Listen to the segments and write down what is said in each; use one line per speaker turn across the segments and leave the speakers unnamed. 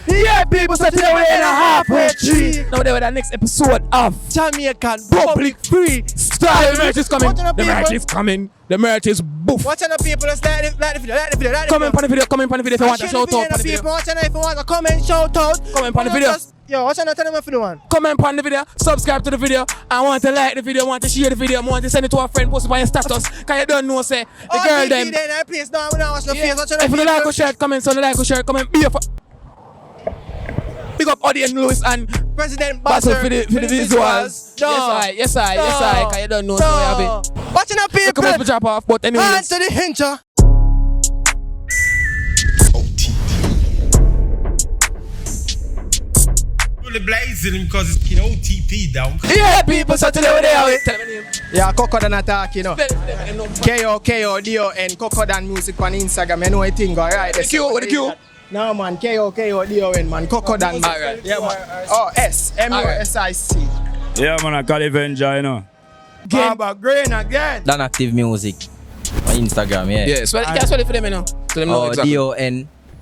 Yeah, people, so today we're in a halfway tree. Now we're with the next episode of
Jamaican
Public Freestyle. The merch is coming. The merch is coming. The merch is boof.
Watch on the people, let's like the video, like the video, like the
Comment on the video, comment on the video if you want a shout out on the video.
Watch on if you want a comment, shout out.
Comment on the video.
Yo, watch on the tell them if you want.
Comment on the video, subscribe to the video. I want to like the video, want to share the video, want to send it to a friend, post it on your status. Cause you don't know, say, the girl them.
Please, no, we don't watch no face. Watch on the
if you like or share, comment on the like or share, comment. Big up Oshane Lewis and
Pr3zid3nt
Bazzle
Bazzle
for the visuals. Yes, I. Cause you don't know, so we have it.
Watching the people.
Look at drop off, but anyways.
Hands to the hinge.
Blazing because it's OTP down.
Yeah, people, so today we're there. Tell me name.
Yeah, KOKODON attack, you know. KOKODON KOKODON music on Instagram. You know what thing, alright?
With the Q.
No, man. KOKODON, man. KOKODON.
Alright.
Yeah, man. Oh, SMUSIC.
Yeah, man, I call it VENJAH, you know.
BAWBAGREEN again.
Dan Active Music on Instagram, yeah.
Yeah, so you can spell it for them, you know. So them know exactly.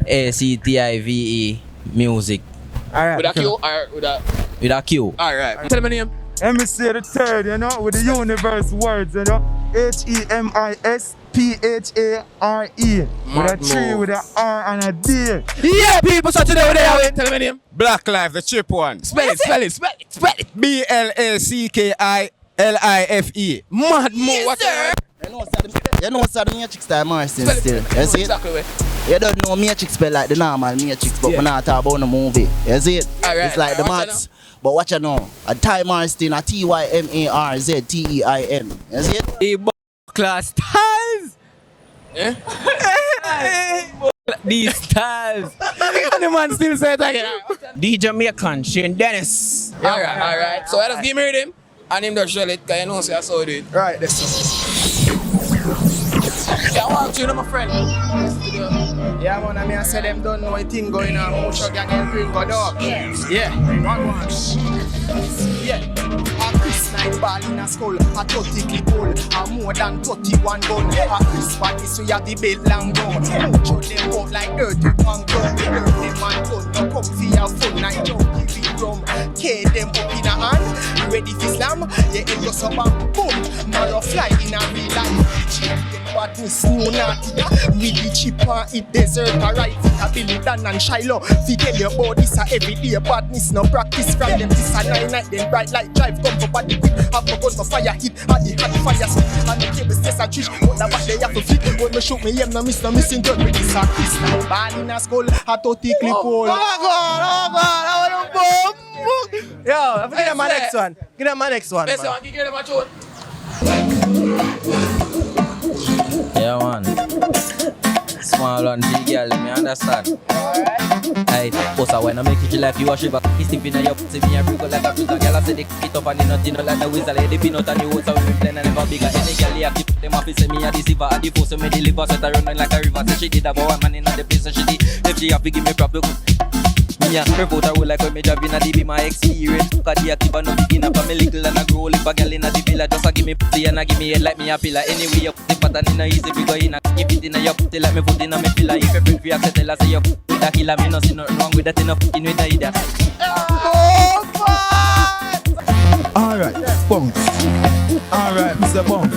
DONACTIVE Music.
Alright.
With a Q or with a...
With a Q.
Alright. Tell me name.
Let me say the third, you know, with the universe words, you know. HEMISPHARE. With a 3, with a R and a D.
Yeah, people, so today we're there. Tell me name.
BLACKLIFE, the chip one.
Spell it.
BLACKILIFE.
Mad Mo, what's up?
You know what's the matrix TYMARZTIN still. You see it?
Exactly.
You don't know matrix spell like the normal matrix, but we're not talking about the movie. You see it?
Alright,
it's like the maths. But what you know? A TYMARZTIN, a TYMARZTEIN. You see it?
Class styles.
Eh?
These styles.
The man still say it again.
The Jamaican, Shane Dennis.
Alright. So I just give me him and him just show it because you know say I saw it.
Right, this.
Yeah, I want you, my friend.
Yeah, man, I mean, I said them don't know a thing going on. Motion gang and KOKODON. Yeah. Yeah. A Chris night ball in a skull, a 30 clip hole, a more than 31 gun. A Chris body so you have the belt long gun. Mojo them out like dirty punk gun. The girl them man gun, no come for your fun night jump, give it rum. K them up in a hand, ready for slam. Yeah, it goes up and boom. Marrow fly in a real life. Check them badness, no naughty. With the chipper, it desert a right. Fit a Billy Dan and Shiloh. Fi tell your about this a everyday badness. No practice from them. This a 9 night, then bright light drive. Come for body quick. Have no gun for fire hit. Had the fire stick. And the cable stays a trish. But the back they have to flip. When me shoot me, no miss, no missing gun. With this a Chris night ball in a skull. A 30 clip hole. Oh God, I want to boom. Yo, give them my next one. Give them my next one.
Let's give them a tune.
Yeah, man. Small and big girl, let me understand. Hey, boss, when I make it life, you wash it back. He's tipping on your pussy, me and break like a freak. Girl, I say they kick it up and they not like the whistle. They peanut and the water, so we plan and never bigger. Any girl, you have to put them off, say me a deceiver. At the force, so me deliver, so I run like a river. So she did about one man in the place, so she did. If she have to give me proper me and her photo will like when me job in a DB my experience. Cause the active and no begin up. I'm a little and I grow. If a girl in a the villa, just a give me pussy and a give me head like me a pillar. Anyway, you put the pattern in a easy figure in a keep it in a your put like me foot in a me pillar. If you bring free access, tell her say you with a killer. Me no see nothing wrong with that. Enough fucking with the idiot.
Alright, bounce. Alright, Mr. Bounce.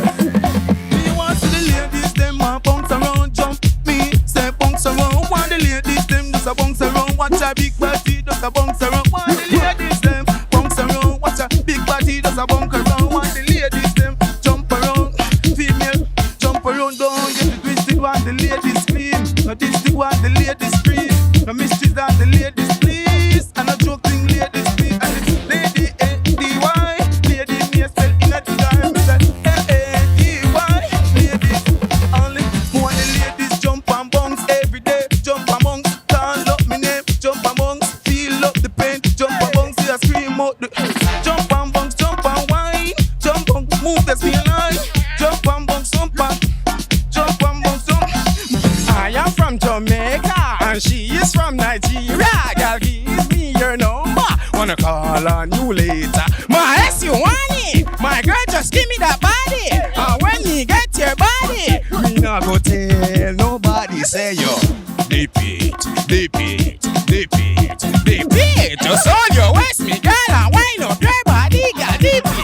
Me want to the ladies, them a bounce around, jump. Me say bounce around. Want the ladies, them just a bounce around. Watch a big body, just a bounce around. Want the ladies, them bounce around. Watch a big body, just a bounce around. Want the ladies, them jump around. Female, jump around, don't get it twisted. Want the ladies scream. No this the one the ladies scream. No mysteries that the ladies please. And a joking ladies please. And it's lady A-D-Y. Lady me a sell in a desire. Me say A-A-D-Y. Ladies only. Want the ladies jump and bounce every day. Jump amongst, call up me name. Jump amongst, feel up the pain. Jump amongst, see a scream out the jump and bounce, jump and whine. Jump and move the speed line. Jump and bounce, jump and bounce, jump. I am from Jamaica and she is from Nigeria. Girl, give me your number. Wanna call on you later. My ass, you want it? My girl, just give me that body. And when you get your body, we not go tell nobody. Say yo, dip it, dip it, dip it.
it. Just hold your waist, me girl, and wind up your body, girl. Dip it.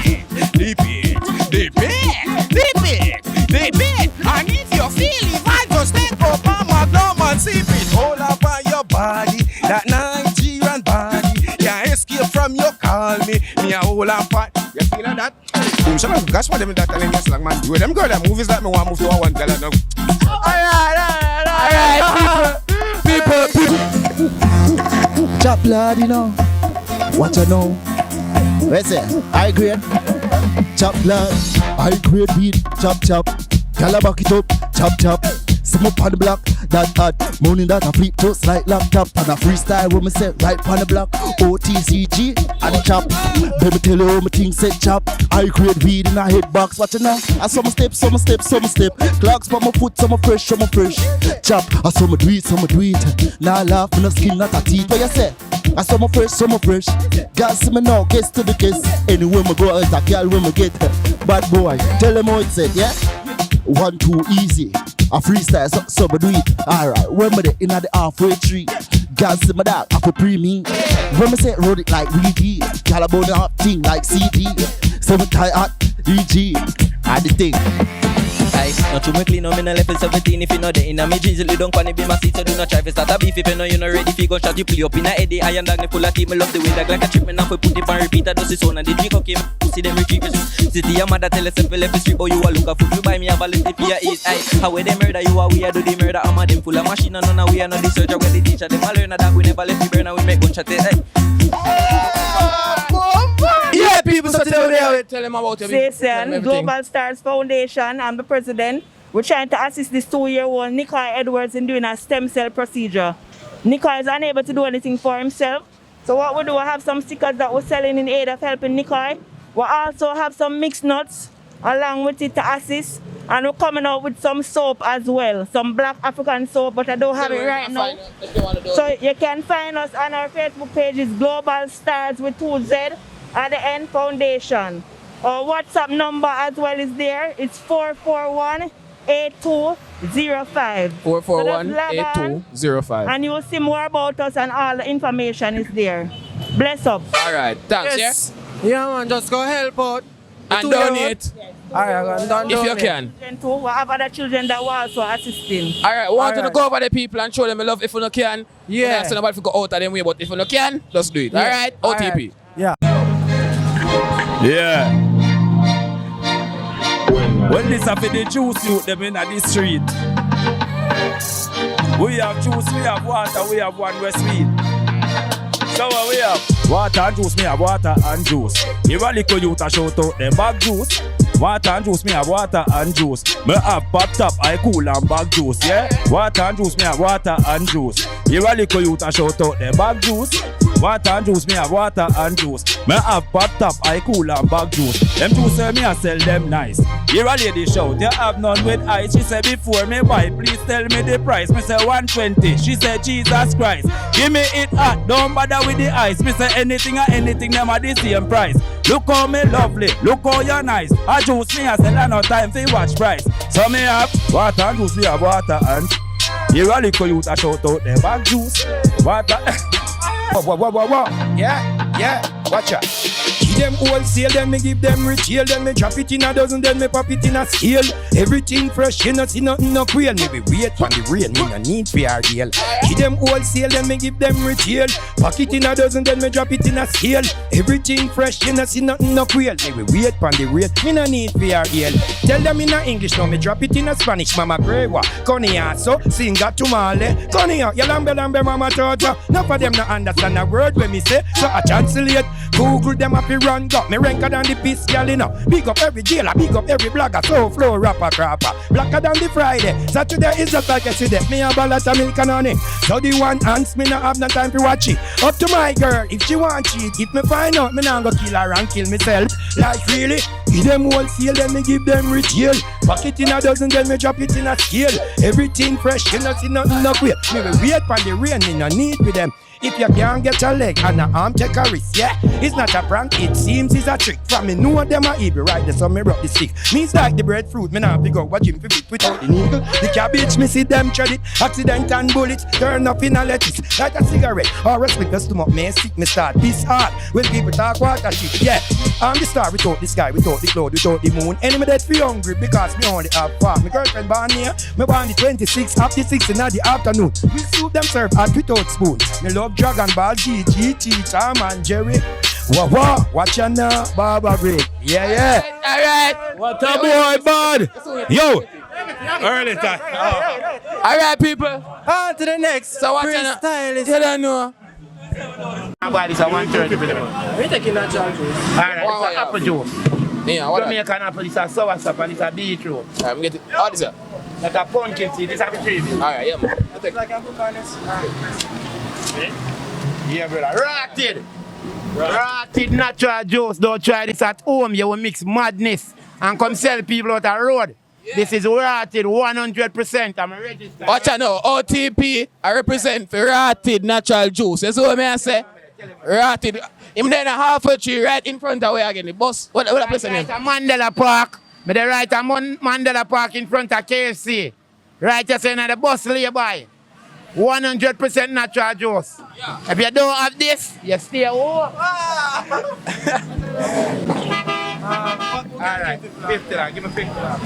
And if you feel it, I just step up on my drum and sip it.
Hold up on your body, that Nigerian body. Can't escape from your call me. Me a hold up on. You feeling that? Boom, shut up. Gosh, what them that telling us like man. Do them girl that movies like me want move to a one tell now.
Alright, people.
Chop lad, you know. What you know? Where's it? High grade. Chop lad. High grade weed. Chop. Gala back it up. Chop. Some up on the block. That hot. Morning that I flip just like laptop. And a freestyle when me set right on the block. OTCG and the chop. Baby tell you how my thing set chop. High grade weed in a head box. What you know? I some step. Clocks for my foot, some fresh. Chop. I some do it. Nah laugh, no skin, not a teeth. What you say? I some fresh. Girl see me now, guess to the kiss. Anywhere me go out, a girl when me get. Bad boy, tell them how it said, yeah? 1, 2, easy. A freestyle, so do it. Alright, when me in the halfway tree. Girl see me dog, I could pre-me. When me say roll it like VG. Girl about the hot thing like CD. 7 tie hot, DG. And the thing.
Aye, not too me clean, no me no level 17. If you know the inna me drizzle, don't pan it be my seat. So do not try to start a beef. If you know you're not ready, if you go shot, you play up in a eddy. I am dog, me full of team, me love the way that like a trip. Me now put it on repeat, I do see sound and the drink okay. See them retreat, city your mother tell us if you left the street, but you a look a food. You buy me a balance if you eat. Aye, how they murder you, we a do the murder. I'm a them full of machine, and none we are not the searcher. Where the teacher, them a learn that we never left the burner, we make gunshot.
Yeah, people, so tell them about your
Jason, Global Stars Foundation, I'm the president. We're trying to assist this 2-year-old Nikai Edwards in doing a stem cell procedure. Nikai is unable to do anything for himself. So what we do, we have some stickers that we're selling in aid of helping Nikai. We also have some mixed nuts along with it to assist. And we're coming out with some soap as well. Some black African soap, but I don't have it right now. So you can find us on our Facebook page, is Global Stars with 2Z at the end Foundation. Our WhatsApp number as well is there. It's 441-8205.
441-8205.
And you will see more about us and all the information is there. Bless up.
Alright, thanks,
Yes. Yeah, man, just go help out.
And donate.
Alright,
if you can.
We have other children that were also assisting.
Alright, we want to go over the people and show them love if you no can.
Yeah.
We don't ask nobody to go out of them way, but if you no can, just do it.
Yeah.
Alright, OTP.
Yeah.
When this have the juice youth them in the street. We have juice, we have water, we have one West sweet. So what we have? Water and juice, me have water and juice. If a little youth a shout out them bag juice. Water and juice, me have water and juice. Me have pop top, I cool and bag juice, yeah? Water and juice, me have water and juice. If a little youth a shout out them bag juice. Water and juice, me have water and juice. Me have pop top, I cool and bag juice. Them juice me I sell them nice. Here a lady shout, you have none with ice. She said before me buy, please tell me the price. Me say 120. She said Jesus Christ, give me it hot, don't bother with the ice. Me say anything or anything, them are the same price. Look how me lovely, look how you nice. I juice me I sell and no time for watch price. So me have water and juice, me have water and. Here a little youth a shout out them bag juice. Water.
Yeah, watch out. Give them wholesale, then me give them retail, then me drop it in a dozen, then me pop it in a scale. Everything fresh, you know, see nothing no quail. Maybe wait for the rain, me no need for our deal. Give them wholesale, then me give them retail. Pack it in a dozen, then me drop it in a scale. Everything fresh, you know, see nothing no quail. Maybe wait for the rain, me no need for our deal. Tell them in a English, now me drop it in a Spanish. Mama Grewa, Konya, so sing that to Male. Konya, yalambe mama tota. None of them no understand a word when me say, so I translate. Google them up, run, got me ranker than the piss, girl, you know. Big up every jailer, big up every blogger, so flow, rapper, crapper. Blacker than the Friday, Saturday is just like I see that. Me have a lot of milk and honey. So the one hands, me not have no time to watch it. Up to my girl, if she want cheat, if me find out, me not go kill her and kill myself. Like really, give them wholesale, then me give them retail. Pack it in a dozen, then me drop it in a scale. Everything fresh, you know see nothing no queer. Me will wait for the rain, me no need with them. If you can't get a leg and a arm, take a risk, yeah. It's not a prank, it seems it's a trick. From me know them a evil, right there, so me rub the stick. Me like the breadfruit, me not pick up what Jim fi bit without the needle. The cabbage, me see them tread it. Accident and bullets, turn up in a lettuce. Like a cigarette, or respect the stomach, me sick, me start this hard. When people talk water shit, yeah. I'm the star without the sky, without the cloud, without the moon. Enemy that feel hungry because me only have farm. My girlfriend born here, me born the 26, after 6 in the afternoon. We soup them serve hot without spoon. Me love Dragon Ball, GT, Tom and Jerry. Wah, watch ya now, BAWBAGREEN. Yeah.
Alright.
What a boy, bud. Yo. Early time.
Alright, people.
On to the next.
So watch ya now.
Freestylist.
You don't know.
This is 130 for them.
We're taking that juice.
Alright, it's an apple juice.
Yeah, what
Jamaican apple, this is a sour sap and it's a beetroot.
Alright, I'm getting. What is it?
Like a pumpkin seed, this is a tree.
Alright, yeah, man.
Yeah, brother. Rotted natural juice. Don't try this at home. You will mix madness and come sell people out the road. Yeah. This is rotted 100%. I'm registered.
Watch out now. OTP, I represent for rotted natural juice. You see what I say? Rotted. Him then a half a tree right in front of where again. The bus. What that place name?
Right at Mandela Park. Me dey right at Mandela Park in front of KFC. Right just in the bus nearby. 100% natural juice. Yeah. If you don't have this, you stay home. Alright, 50 lang. Give me 50 lang.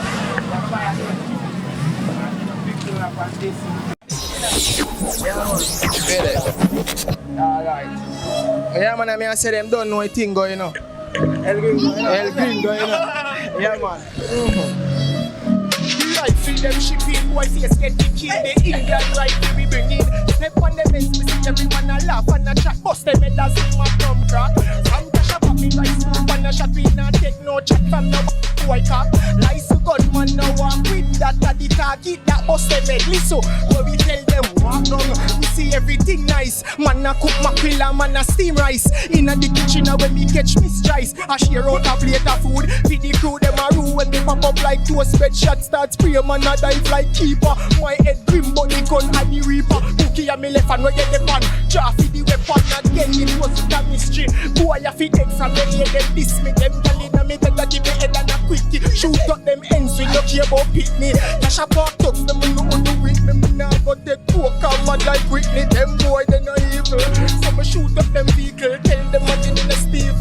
Alright. Yeah, man, I say them don't know a thing going on. El Green going on. Yeah, man.
Feel them shipping, boy face get the kill. The Indian right we bring in. Step on them ends, we see everyone a laugh and a chat. Bust them head as in my thumb crack. Some cash up at me like smoke and a shot. We not take no chat from no boy cop. Lies to gunman now I'm with that at the target. That bust them head, listen. Where we tell them walk down. We see everything nice. Man a cook mackerel and man a steam rice. In the kitchen when we catch mistrice. I share out a plate of food. Feed the crew them a rule when they pop up like toast. Bed shot start spray. Man a dive like keeper. My head grim but the gun and the reaper. Cookie and me left and we get the pan. Draw for the weapon again. It was the mystery. Boy a fit X and then hear them diss me. Them telling me tell that give me head and a quickie. Shoot up them ends we no care about pitney. Cash a park talks them no on the week. Me now got the coke and mad like Whitney. Them boy they no evil. So me shoot up them vehicle. Tell them I'm in the Steve.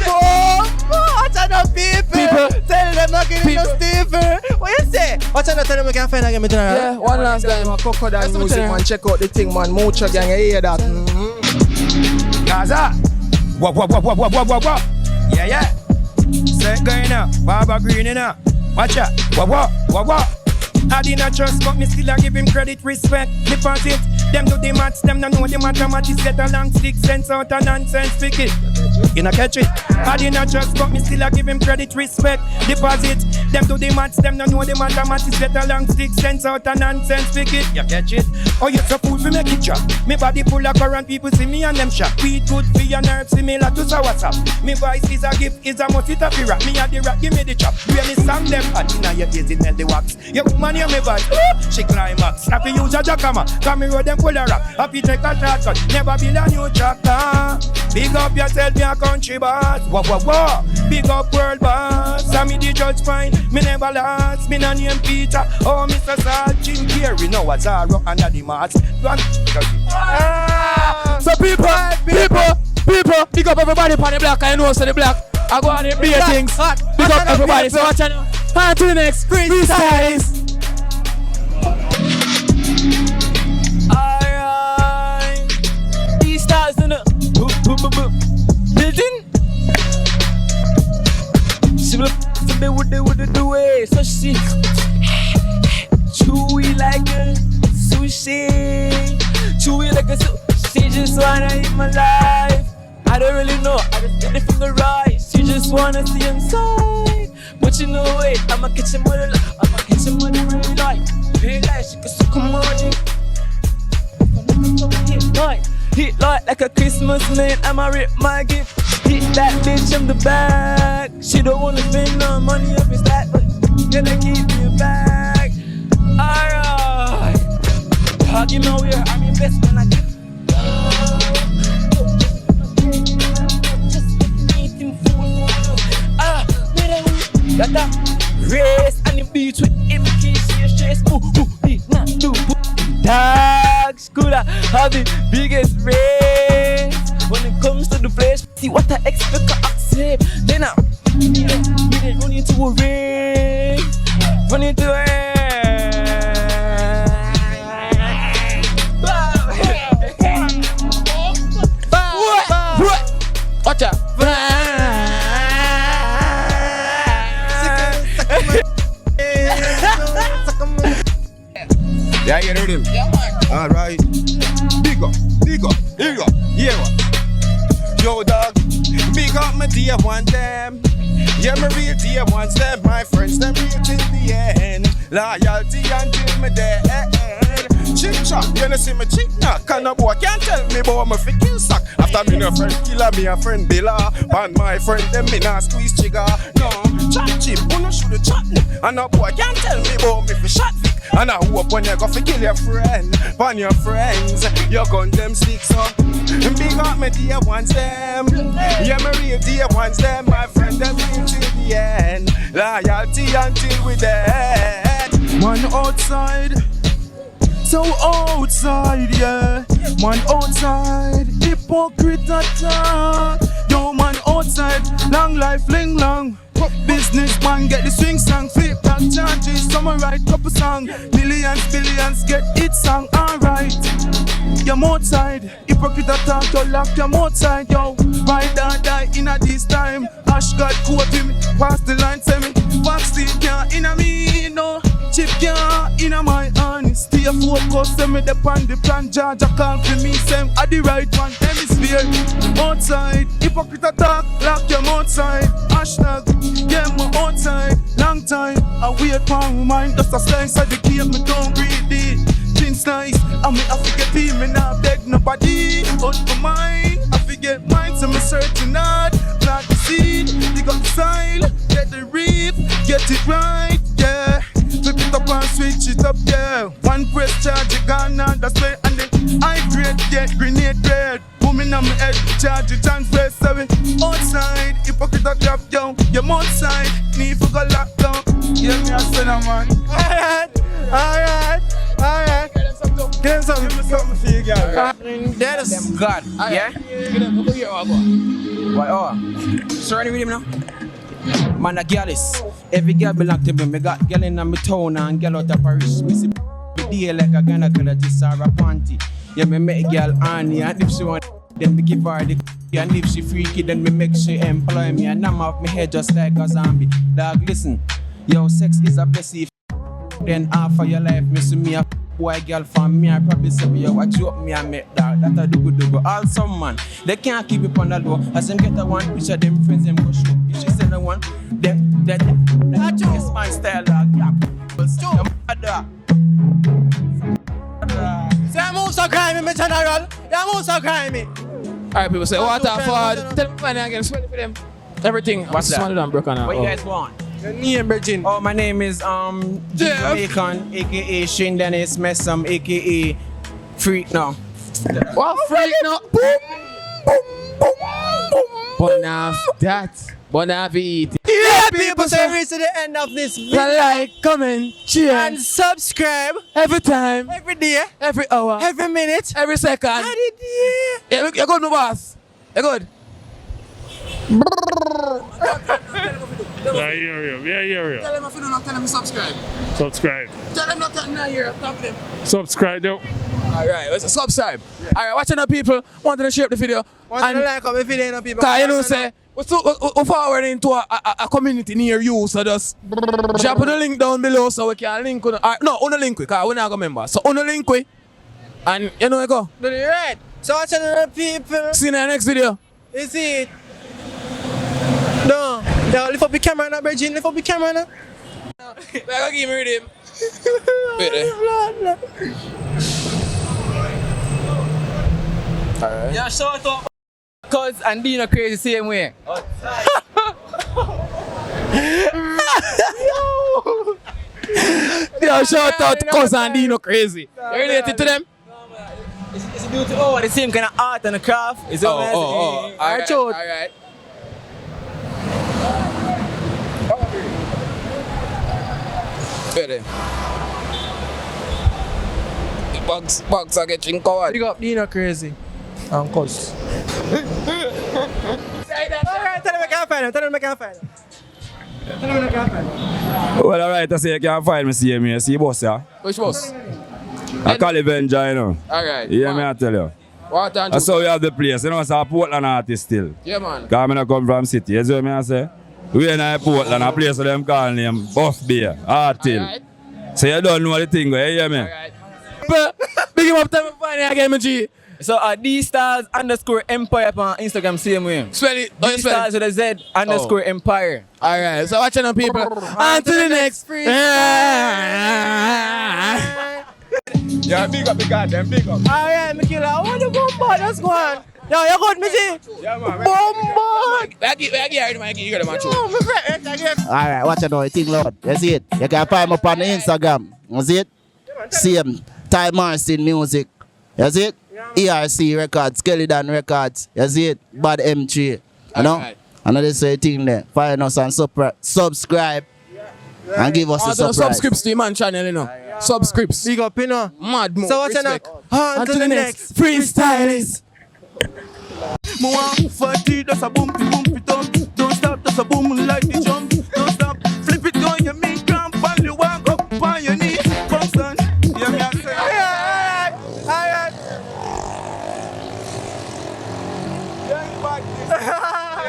Watch out, people. Tell them not getting no Stephen. What you say? Watch out, tell them we can find again.
Yeah, one last time.
KOKODON music, man. Check out the thing, man. Mucho gang, you hear that?
Gaza. Wah. Yeah. Say going up. BAWBAGREEN in up. Watch out. Wah. I did not trust, but me still a give him credit, respect, deposit. Them do the maths, them don't know the mathematics. Get a long 6 cents out of nonsense, pick it. You not catch it? I did not trust, but me still a give him credit, respect, deposit. Them do the maths, them don't know the mathematics. Get a long 6 cents out of nonsense, pick it. You catch it? Oh, you so fool for make it drop. Me body full of current, people see me and them shock. Weed good for your nerves, similar to soursop. Me voice is a gift, is a must, it a fi rap. Me a the rap, give me the chop. When me song them hot, inna your days it melt the wax. Your woman hear me voice, she climax. Happy use a jackhammer, come me road them full of rap. Happy take a shortcut, never build a new chapter. Big up yourself, me a country boss. Wah. Big up world boss. And me the judge fine, me never lost. Me no name Peter, oh Mr. Salt. Jim Carrey, know what's all rock under the mask.
So people, big up everybody on the block. I know so the block. I go on the beer things. Big up everybody. So watch out. On to the next freestylist.
Alright. These stars in the building. She look to me what they would do it. So she chewy like a sushi. Chewy like a sushi. She just wanna eat my life. I don't really know. I just did it from the right. She just wanna see inside. But you know it. I'ma catch him with it. I'ma catch him with it really like. Real life, she can suck on money. Hit like a Christmas man, I'ma rip my gift. Hit that bitch in the back. She don't wanna spend no money up his back, but gonna keep me back. Alright. You know where I'm your best when I get. Just make him fool. Got that race and the beat with MKC chase. Did not do. Dog school have the biggest race when it comes to the place. See what I expect to accept. Then I run into a race, run into a race. Watch out.
Yeah, you know them.
Yeah, man.
Alright. Big up. Yeah, man. Yo, dog. Big up my dear one them. Yeah, my real dear ones them. My friends, them real till the end. Loyalty until my dead. Chip chop, you know see me chick knock. And a boy can't tell me about my fi kill sack. After me no friend killer, me a friend billa. And my friend them me nah squeeze trigger. No, chat chip, who no shoulda chat me. And a boy can't tell me about me fi shot Vic. And I hope when you go fi kill your friend, pan your friends, your gun them sticks up. Big up my dear ones them. Yeah, my real dear ones them. My friend them real till the end. Loyalty until we dead.
Man outside, so outside, yeah. Man outside, hypocrite attack. Yo, man outside, long life, ling long. Businessman get the swing song, flip back charges, summer right, couple song. Millions, billions get it song, alright. You're outside, hypocrite attack, you lock them outside, yo. Ride or die in a this time. Ash God quote him, pass the line, say me. Vaccine can't in a me, no. Chip can't in a my hand. Stay focused, say me depend the plan. Georgia can't for me, say at the right one. Hemisphere, outside, hypocrite attack, lock them outside. Hashtag, yeah, my outside, long time. I wait for my mind, just a slice of the cake, me don't read it. Things nice, I mean I forget people, me not beg nobody. Out for mine, I forget mine, so me searching hard. Plant the seed, dig up the soil, get the reap, get it right, yeah. Flip it up and switch it up, yeah. One press charge, it gone on, that's way. And then I grade, get grenade red. Booming on my head, charge it and press 7. Outside, hypocrite a drop down. You're outside, need for go lock down. Yeah, me a sinner, man. Alright. Get him something for you, girl.
That is them God, yeah?
Get them, go here, go.
Why, so ready with him now? Man, a girl is. Every girl belong to me. Me got girl in my town and girl out of Paris. Me see the day like a Ghana girl that is a panty. Yeah, me make a girl Annie, and if she want, then me give her the and if she freaky, then me make she employ me. And I'm off my head just like a zombie. Dog, listen, yo, sex is a blessing. Then half of your life, me see me a boy girl from me, I probably say yo, what you up me and make dog. That a do. All some man, they can't keep it on the low. As them get a one picture, them friends them go show. If she send a one, then yes man style dog. Yeah,
Say I'm also grimy, my general. I'm also grimy. Alright, people say water forward. Tell them when again, sweat for them. Everything.
What's that?
One of them broken out.
What you guys want?
Your name, Virgin.
Oh, my name is Jamaican, aka Shane Dennis Messam, aka Freak now.
What freak now? Boom. But now that, but now we eat.
Yeah, people, so we reach to the end of this video.
Like, comment, share,
and subscribe
every time,
every day,
every hour,
every minute,
every second.
every day.
Yeah, look, you're good, my boss. You're good.
I hear you.
Tell them if you don't know, tell them to subscribe.
Subscribe.
Tell them not to hear. Talk to them.
Subscribe, though.
Alright, let's subscribe. Alright, watching the people, wanting to share the video.
Want to like up if it ain't no people.
Cause you know, say, we're forward into a community near you, so just drop the link down below so we can link with. No, on the link with, because we're not going to remember. So on the link with, and you know, we go.
Do it right. So watching the people.
See you in the next video.
Is it? No. Now lift up the camera now, Virgin. Lift up the camera now.
We're going to give me him. Wait there. Alright.
Yeah, shout out. Cuz and Dino crazy same way.
Yo!
Yo, shout out to Cousin Dino Crazy. You related to them?
It's due to the same kind of art and the craft. It's
Alright. Ready. The bugs are getting covered.
Big up Dino Crazy. And Cuz. Alright, tell them I can't find them.
Well, alright, I say you can't find me, see me. See boss, yeah?
Which boss?
I call it VENJAH, you know.
Alright.
Yeah, me I tell you.
What and
That's how we have the place. You know, it's a Portland artist still.
Yeah, man.
Because I come from city. You see what I say? We in a Portland, a place where them call name Buff Beer, Artil.
Alright.
So you don't know the thing, you hear me?
Alright. Big him up, tell me find it again, my G.
So D_Stars_Empire on Instagram, same way.
Spell it.
D_Stars with a Z_Empire.
Alright, so watch out, people. On to the next free.
Yeah, big up the goddamn, big up.
Alright, my killer. I want to go back. Let's go on. Yo, you good, Missy?
Yeah, man.
Bombard.
Alright, watch out now, you think loud. You see it? You can find me up on the Instagram. You see it? Same TYMARZTIN music. You see it? ERC Records, KOKODON Records. You see it? Bad M3. You know?
Alright.
Another say thing there. Find us and subscribe. And give us a surprise.
Subscripts to your man channel, you know. Subscripts.
Big up, you know.
Mad move.
So what's your
Respect.
On to the next
Freestylers.
More fatty, that's a bumpy thump. Don't stop, that's a boom like the jump. Don't stop, flip it on your meat cramp and you walk up on your knee. Constant, yeah, me I say. Alright.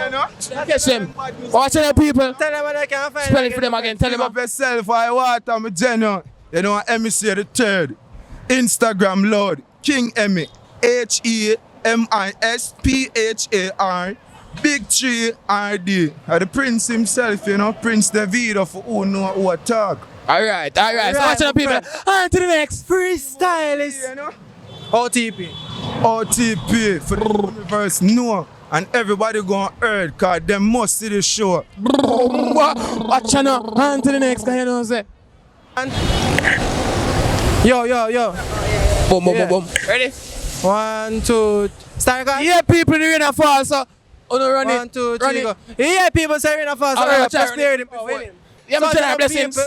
You know?
Catch them. Watch out, people.
Tell them what I can find.
Spell it for them again. Tell
Tell
them
up yourself, I want I'm a Jenna. You know, MEC3rd. Instagram Lord, King Emmy. HEMISPHAR. Big 3RD. The Prince himself, you know, Pr3zid Davido for who know who I talk.
Alright. So watch out, people. On to the next
Freestylers.
You know?
OTP
for the universe, no. And everybody gonna hear it, cause them must see the show.
Watch out now. On to the next guy, you know what I'm saying?
Yo.
Boom. Ready?
1, 2, start guys.
Yeah, people doing a fall, so run it.
1, 2, 3, go. Yeah, people say in a fast.
Alright,
Just clear them.
Yeah, I'm telling you, blessings.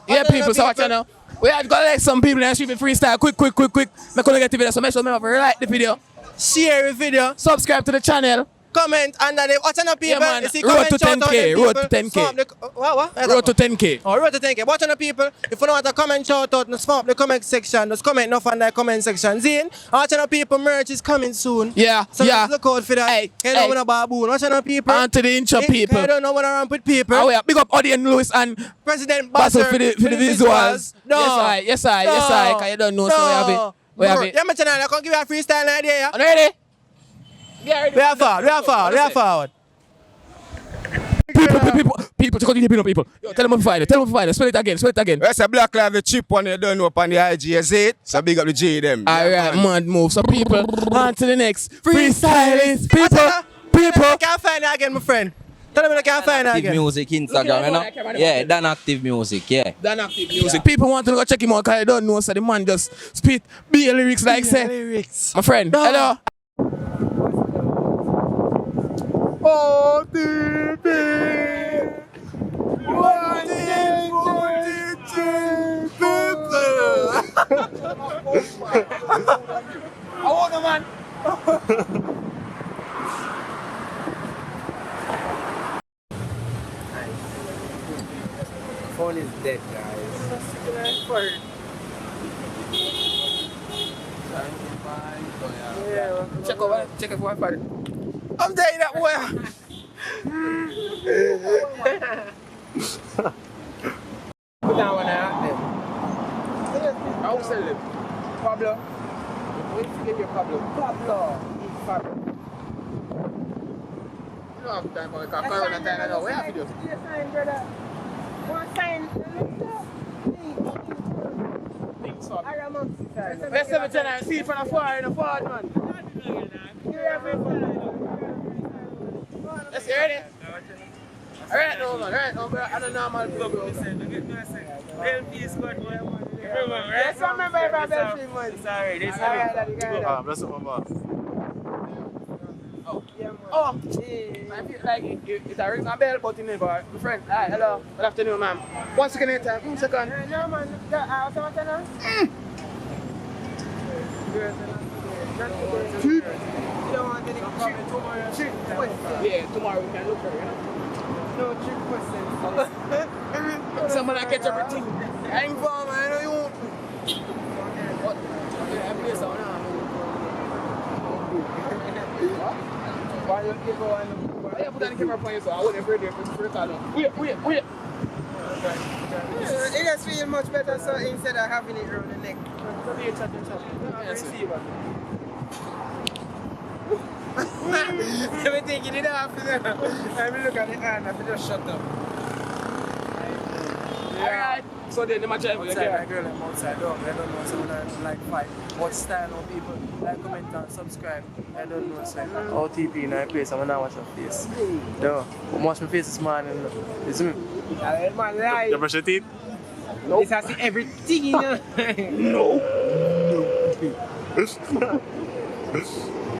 Yeah, people, so watch out now. We have got like some people that streaming freestyle. Quick. Make sure you get the video, so make sure you like the video.
Share the video.
Subscribe to the channel.
Comment under the watch on the people.
Yeah, man.
You see,
Road to
comment,
10K. Road to 10K.
What?
Road to 10K.
Oh, road to 10K. Watch on the people. If you don't want to comment, shout out, just spam up the comment section. Just comment enough on the comment section. Zine, watch on the people. Merch is coming soon.
Yeah.
So let's look out for that.
Hey.
You know when a baboon. Watch on the people.
On to the intro, people.
I don't know what I ramp with people.
Oh, yeah. Big up Audience Lewis and
Pr3zid3nt
Bazzle
Bazzle
for the visuals.
No.
Yes, I. Because you don't know, so we have it.
Yeah, my channel. I can give you a freestyle idea. Yeah?
Are you ready?
We are forward.
People, check out the people. Yo, tell them to find it. Spell it again.
That's a BLACKLIFE, the chip one you don't know up on the IG, you see it? So big up the G them.
Alright, mad move. So people, on to the next freestylers. People.
I can't find it again, my friend. Tell them I can't find it
Active
again.
music Instagram, you know? Yeah, done active music, yeah.
Done active music. People want to go check him out because they don't know, so the man just spit be lyrics like say. My friend, hello.
OTP. 1, 2, 3,
I want the man.
Phone is dead, guys.
Check it for Wi-Fi.
I'm dead that way. Put down one out there.
I'll sell it.
Pablo. Where did you get your Pablo? Pablo.
You don't have time for a car. Corona time, I know. Where have you do?
Sign, brother. One sign.
Let's have a channel and see it from afar in the forward, man. Let's hear it. Alright, no, man. Alright, no, bro. I don't know, man.
Belfield squad, boy.
Yes, I remember about Belfield, man.
Sorry, this
Bless up, my boss.
Oh, I feel like it's a ring my bell, but in the bar. My friend, hi, hello, good afternoon, ma'am. 1 second in time, 1 second.
No, man. What's the matter now? You don't want any comment tomorrow? Trick question.
Yeah, tomorrow we can look for it, you know?
No trick question.
Someone that catch everything.
I ain't for man, I know you won't.
What? Yeah, I play some now.
Why you give one?
I put on the camera for you, so I wouldn't afraid of it for Wait.
It just feel much better so instead of having it around the neck. Everything you didn't have to do. Let me look at the hand, I have to just shut up.
Alright. So then, the match over
outside, my girl, I'm outside. I don't know, someone I like fight. Watch style on people. Like, comment, and subscribe. I don't know, so OTP in my place, I'm not watch your face. No, I'm watch my face this morning. It's me. Man, lie.
You brush your teeth?
Nope. This has everything, you know.
No.